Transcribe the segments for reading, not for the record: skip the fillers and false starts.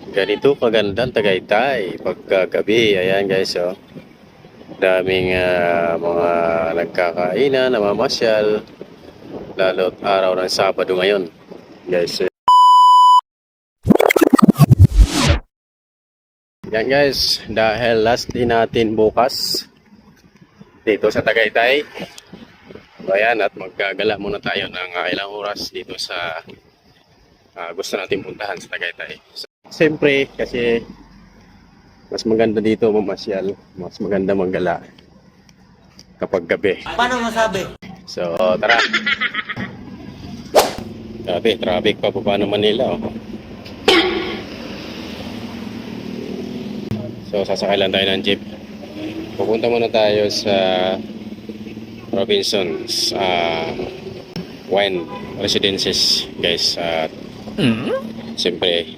Ganito kagandang Tagaytay pagkagabi. Ayan guys, oh. Daming mga nagkakainan, namamasyal. Lalo't araw ng Sabado ngayon. Guys, yan guys, dahil last day natin bukas dito sa Tagaytay. Ayan, at maggagala muna tayo ng ilang oras dito sa gusto natin puntahan sa Tagaytay. Siyempre, kasi mas maganda dito mamasyal, mas maganda maggala kapag gabi. Paano masabi? So, tara. Traffic pa paano Manila, oh. So, sasakay lang tayo ng jeep. Pupunta muna tayo sa Robinson's Wine Residences, guys. At siyempre,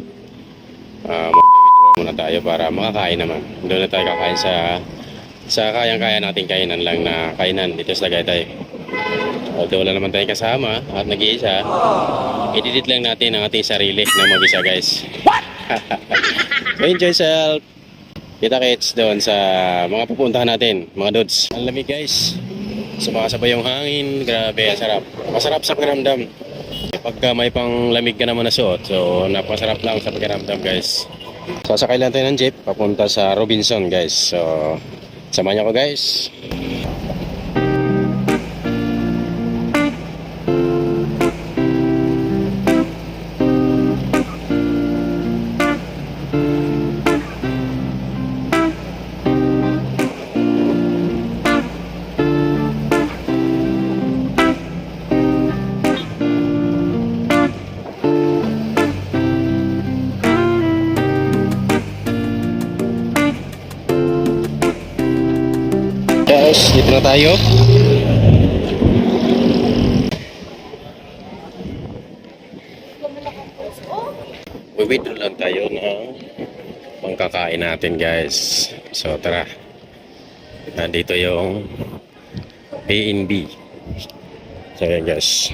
mag-withdraw muna tayo para makakain naman. Doon na tayo kakain sa kayang-kaya nating kainan lang na kainan dito sa Tagaytay. Although wala naman tayong kasama at nag-iisa, i-edit lang natin ang ating sarili na mag-isa, guys. So, enjoy yourself. Kita-kits doon sa mga pupuntahan natin, mga dudes. Ang lamig, guys. Sumakasabay yung hangin. Grabe, ang sarap. Masarap sa pakiramdam. Pagka may pang lamig ka naman na suot, so napasarap lang sa pakiramdam, guys. Sasakay lang tayo ng jeep papunta sa Robinson, guys. So, samahan niyo ako, guys. Guys, dito na tayo. Withdraw lang tayo ng pangkakain natin, guys. So, tara. Nandito yung A&B. So, yan, guys.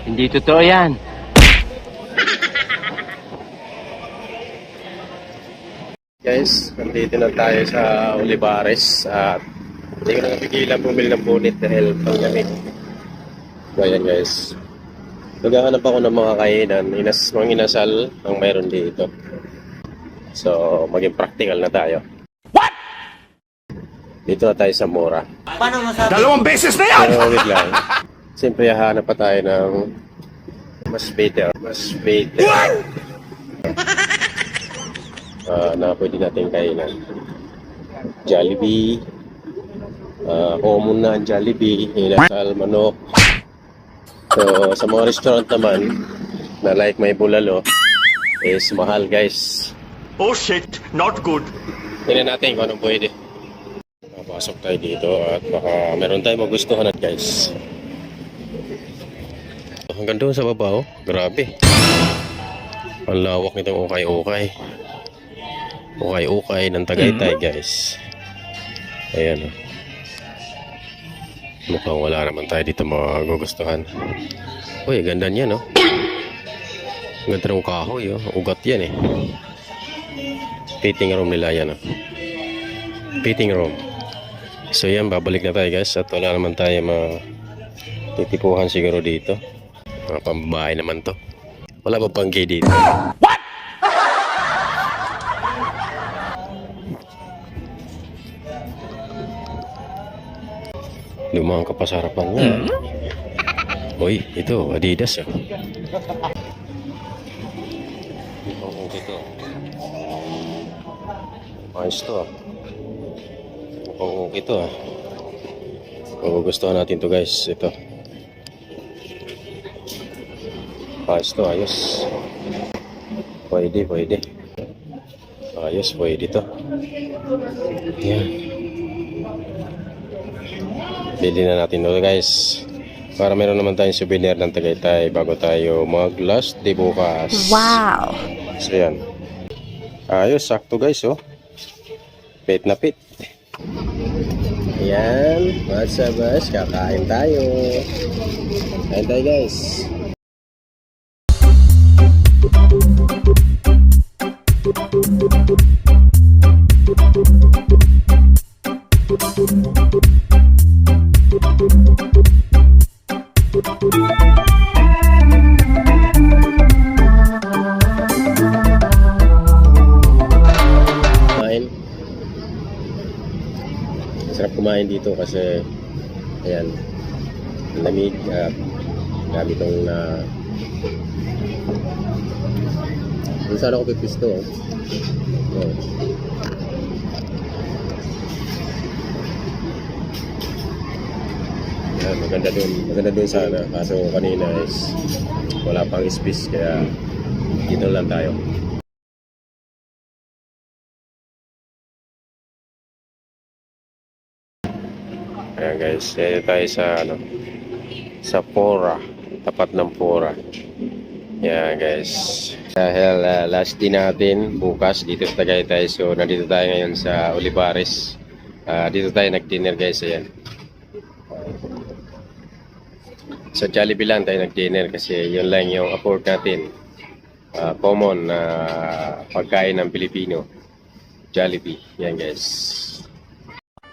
Hindi totoo yan. Guys, nandito na tayo sa Olivares at hindi ko na napigilan bumili ng punit dahil panglamig. So, ayan, guys. Naghahanap ako ng mga kainan. Mga inasal ang mayroon dito. So, maging practical na tayo. What? Dito na tayo sa Mora. Paano masabi? 2 beses na yan! Pero wait lang. Siyempre, hahanap pa tayo ng mas better. Na pwede natin kainan. Jollibee. Common na ang Jollibee. Inasal, manok. So, sa mga restaurant naman na like may bulalo is mahal, guys. Oh shit, not good. Tingnan natin kung anong pwede. Papasok tayo dito at baka meron tayong magustuhan at, guys. Hanggang doon sa baba, oh. Grabe. Ang lawak nitong ukay-ukay. Ukay-ukay ng Tagaytay, guys. Ayan, oh. Mukhang wala naman tayo dito magugustuhan. Uy, ganda niya, no? Ganda ng kahoy, oh. Ugat yan, eh. Fitting room nila yan, oh. Fitting room. So yan, babalik na tayo, guys. At wala naman tayo matitipuhan siguro dito. Mga pambabae naman to. Wala ba pang gay dito? Lumang ka pa sa harapan niya. Uy, ito, Adidas, oh. Oo, ito. Ayos to, ah. Oo, ito, ah. Magugustuhan natin to, guys. Ito. Ayos to, ayos. Pwede. Ayos, pwede to. Yan. Bili na natin ito, guys. Para meron naman tayong souvenir ng Tagaytay bago tayo mag last day bukas. Wow! So yan. Ayos, sakto, guys, oh. Pit na pit. Ayan, what's up, guys? Kakain tayo. Kain tayo guys. Kumain. Sarap kumain dito kasi ayan, ang lamig at dami itong na kung saan ako pipisto oh. Ayan, maganda dun sana kaso kanina is wala pang space kaya dito lang tayo. Ayan guys, dito tayo sa sa Pora, tapat ng Pora. Ayan guys, dahil last day natin bukas dito sa Tagaytay, so nandito tayo ngayon sa Olivares. Dito tayo nag-dinner guys. Ayan, sa Jollibee lang tayo nag-dinner kasi yun lang yung afford natin. Common na pagkain ng Pilipino, Jollibee. Ayan guys.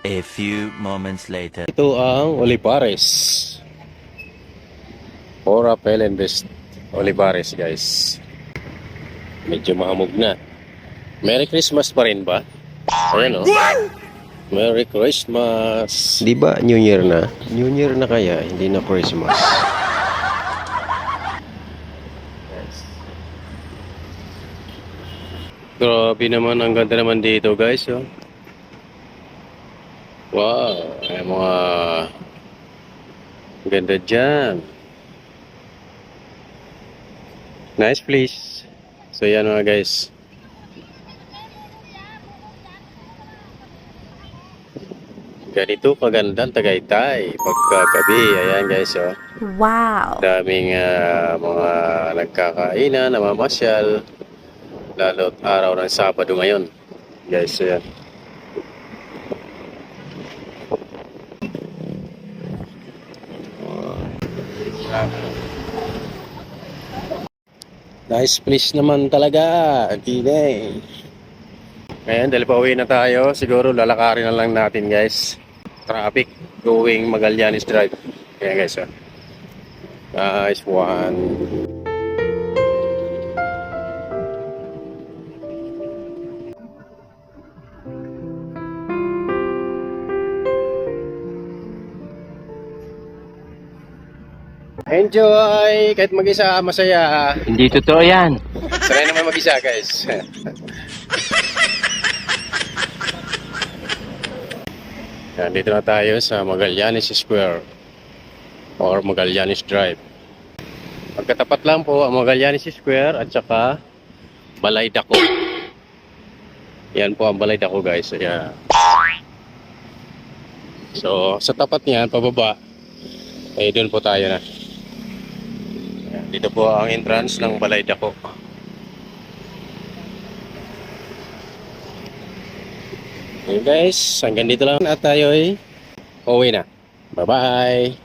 A few moments later. Ito ang Olivares. Pora Pelenbest Olivares guys. Medyo mahamog na. Merry Christmas pa rin ba? Ayan o. Merry Christmas. Di ba New Year na? New Year na kaya, hindi na Christmas. Grabe naman, ang ganda naman dito guys. Oh. Wow, ay mga ganda dyan. Nice place. So yan mga guys. Ganito kaganda ang Tagaytay pagkagabi. Ayan guys, oh. Wow! Daming mga nagkakainan, namamasyal. Lalo't araw ng Sabado ngayon. Guys, ayan. Nice place naman talaga. Ginay. Ngayon, dahil pa uwi na tayo, siguro lalakarin na lang natin guys. Traffic going Magallanes Drive. Kaya guys, nice one. Enjoy! Kahit mag-isa, masaya. Hindi totoo yan. Sanay naman mag-isa, guys. Yan, dito na tayo sa Magallanes Square or Magallanes Drive. Pagkatapat lang po ang Magallanes Square at saka Balay Dako. Yan po ang Balay Dako, guys. Ayan. So, sa tapat niyan, pababa, eh, doon po tayo na. Dito po ang entrance ng Balay Dako. Okay guys, hanggang dito lang at tayo ay uwi na. Bye bye!